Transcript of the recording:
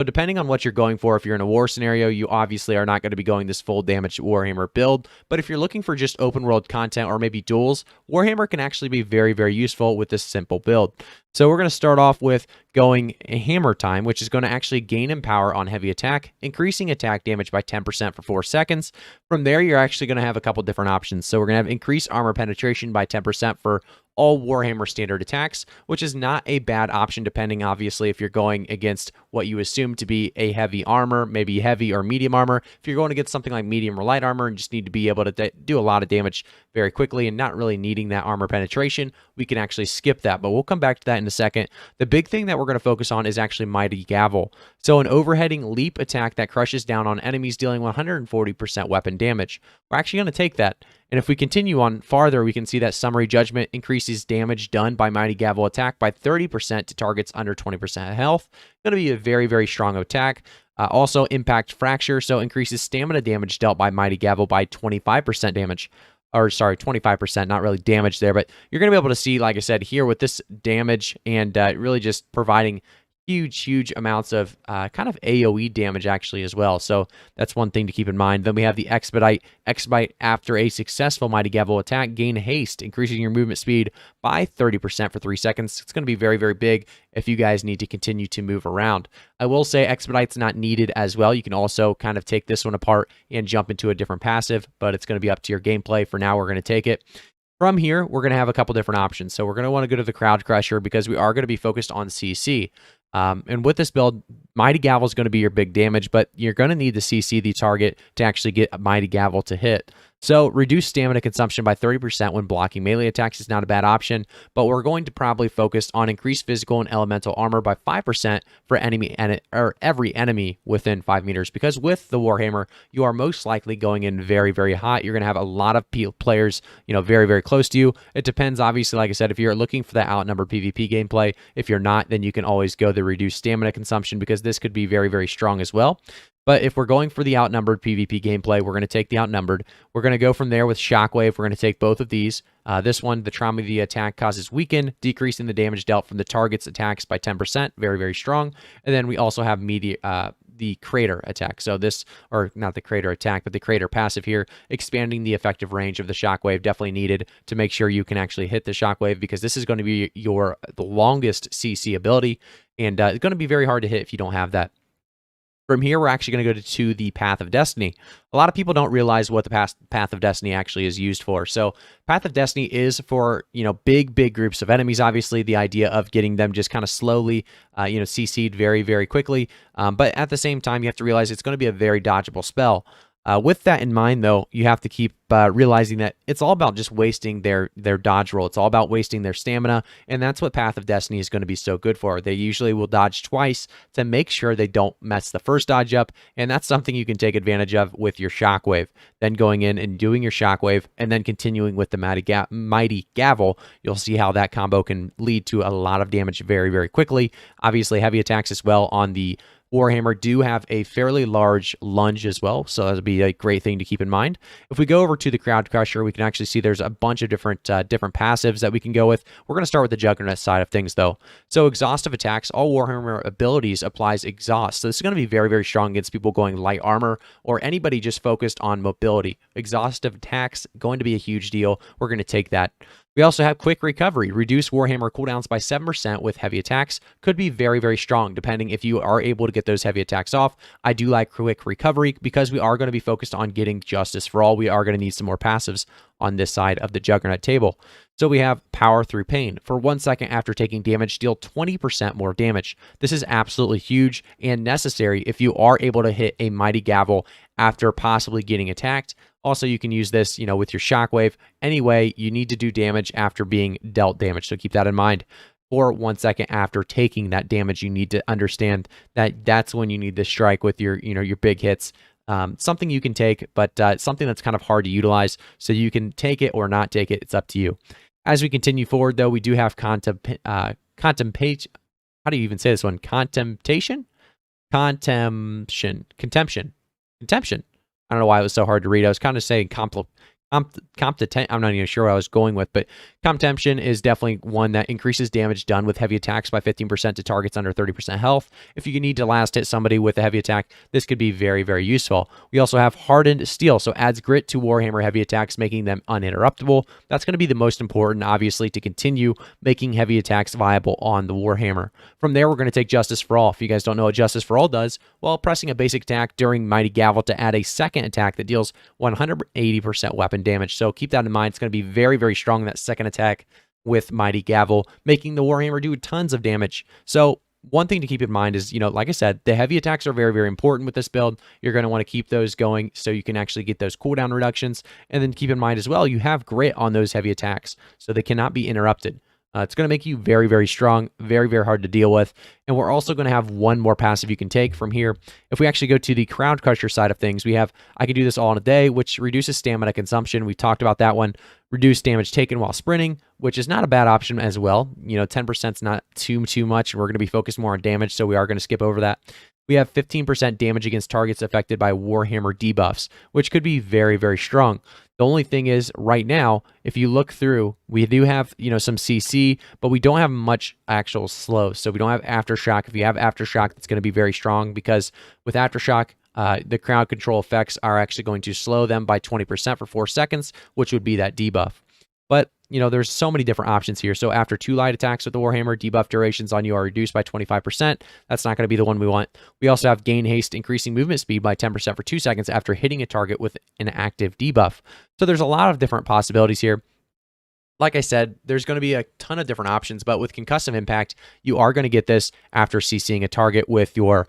So depending on what you're going for, if you're in a war scenario, you obviously are not going to be going this full damage Warhammer build. But if you're looking for just open world content or maybe duels, Warhammer can actually be very, very useful with this simple build. So we're going to start off with going a hammer time, which is going to actually gain in power on heavy attack, increasing attack damage by 10% for 4 seconds. From there, you're actually going to have a couple different options. So we're going to have increased armor penetration by 10% for all Warhammer standard attacks, which is not a bad option depending, obviously, if you're going against what you assume to be a heavy armor, maybe heavy or medium armor. If you're going against something like medium or light armor and just need to be able to do a lot of damage very quickly and not really needing that armor penetration, we can actually skip that, but we'll come back to that in a second. The big thing that we're going to focus on is actually Mighty Gavel. So an overheading leap attack that crushes down on enemies dealing 140% weapon damage. We're actually going to take that. And if we continue on farther, we can see that Summary Judgment increases damage done by Mighty Gavel attack by 30% to targets under 20% health. Going to be a very, very strong attack. Also, Impact Fracture, so increases stamina damage dealt by Mighty Gavel by 25% damage. Or sorry, 25%, not really damage there, but you're going to be able to see, like I said, here with this damage and really just providing huge amounts of kind of AoE damage actually as well. So that's one thing to keep in mind. Then we have the Expedite. Expedite, after a successful Mighty Gavel attack, gain haste, increasing your movement speed by 30% for 3 seconds. It's going to be very, very big if you guys need to continue to move around. I will say Expedite's not needed as well. You can also kind of take this one apart and jump into a different passive, but it's going to be up to your gameplay. For now, we're going to take it. From here, we're going to have a couple different options. So we're going to want to go to the Crowd Crusher because we are going to be focused on CC. And with this build, Mighty Gavel is going to be your big damage, but you're going to need to CC the target to actually get a Mighty Gavel to hit. So reduce stamina consumption by 30% when blocking melee attacks is not a bad option, but we're going to probably focus on increased physical and elemental armor by 5% for every enemy within 5 meters, because with the Warhammer, you are most likely going in very, very hot. You're going to have a lot of players, very, very close to you. It depends, obviously, like I said, if you're looking for that outnumbered PvP gameplay. If you're not, then you can always go the reduced stamina consumption because this could be very, very strong as well. But if we're going for the outnumbered PvP gameplay, we're going to take the outnumbered. We're going to go from there with Shockwave. We're going to take both of these. This one, the trauma of the attack causes weaken, decreasing the damage dealt from the target's attacks by 10%. Very, very strong. And then we also have the Crater attack. So this, or not the Crater attack, but the Crater passive here, expanding the effective range of the Shockwave, definitely needed to make sure you can actually hit the Shockwave, because this is going to be the longest CC ability, and it's going to be very hard to hit if you don't have that. From here, we're actually going to go to the Path of Destiny. A lot of people don't realize what the Path of Destiny actually is used for. So Path of Destiny is for, big groups of enemies, obviously. The idea of getting them just kind of slowly, CC'd very, very quickly. But at the same time, you have to realize it's going to be a very dodgeable spell. With that in mind, though, you have to keep realizing that it's all about just wasting their dodge roll. It's all about wasting their stamina, and that's what Path of Destiny is going to be so good for. They usually will dodge twice to make sure they don't mess the first dodge up, and that's something you can take advantage of with your Shockwave. Then going in and doing your Shockwave, and then continuing with the Mighty Gavel, you'll see how that combo can lead to a lot of damage very, very quickly. Obviously, heavy attacks as well on the Warhammer do have a fairly large lunge as well, so that would be a great thing to keep in mind. If we go over to the Crowd Crusher, we can actually see there's a bunch of different passives that we can go with. We're going to start with the Juggernaut side of things, though. So exhaustive attacks, all Warhammer abilities applies exhaust. So this is going to be very, very strong against people going light armor or anybody just focused on mobility. Exhaustive attacks, going to be a huge deal. We're going to take that. We also have Quick Recovery. Reduce Warhammer cooldowns by 7% with heavy attacks. Could be very, very strong, depending if you are able to get those heavy attacks off. I do like Quick Recovery because we are going to be focused on getting Justice for All. We are going to need some more passives on this side of the Juggernaut table. So we have Power Through Pain. For 1 second after taking damage, deal 20% more damage. This is absolutely huge and necessary if you are able to hit a Mighty Gavel after possibly getting attacked. Also, you can use this, with your Shockwave. Anyway, you need to do damage after being dealt damage, so keep that in mind. For 1 second after taking that damage, you need to understand that that's when you need to strike with your, your big hits. Something you can take, but something that's kind of hard to utilize, so you can take it or not take it. It's up to you. As we continue forward, though, we do have contemplation. How do you even say this one? Contemption? Contemption. I don't know why it was so hard to read. I was kind of saying I'm not even sure what I was going with, but Comptention is definitely one that increases damage done with heavy attacks by 15% to targets under 30% health. If you need to last hit somebody with a heavy attack, this could be very, very useful. We also have Hardened Steel, so adds grit to Warhammer heavy attacks, making them uninterruptible. That's going to be the most important, obviously, to continue making heavy attacks viable on the Warhammer. From there, we're going to take Justice for All. If you guys don't know what Justice for All does, well, pressing a basic attack during Mighty Gavel to add a second attack that deals 180% weapon damage. So keep that in mind. It's going to be very, very strong, that second attack with Mighty Gavel, making the Warhammer do tons of damage. So one thing to keep in mind is, like I said, the heavy attacks are very, very important with this build. You're going to want to keep those going so you can actually get those cooldown reductions. And then keep in mind as well, you have grit on those heavy attacks, so they cannot be interrupted. It's going to make you very, very strong, very, very hard to deal with. And we're also going to have one more passive you can take from here. If we actually go to the Crown Crusher side of things, we have I can do this all in a day, which reduces stamina consumption. We talked about that one. Reduce damage taken while sprinting, which is not a bad option as well. 10% is not too much. We're going to be focused more on damage, so we are going to skip over that. We have 15% damage against targets affected by Warhammer debuffs, which could be very, very strong. The only thing is, right now, if you look through, we do have, some CC, but we don't have much actual slow. So we don't have Aftershock. If you have Aftershock, that's going to be very strong, because with Aftershock, the crowd control effects are actually going to slow them by 20% for 4 seconds, which would be that debuff. But, there's so many different options here. So after 2 light attacks with the Warhammer, debuff durations on you are reduced by 25%. That's not going to be the one we want. We also have Gain Haste, increasing movement speed by 10% for 2 seconds after hitting a target with an active debuff. So there's a lot of different possibilities here. Like I said, there's going to be a ton of different options, but with Concussive Impact, you are going to get this after CCing a target with your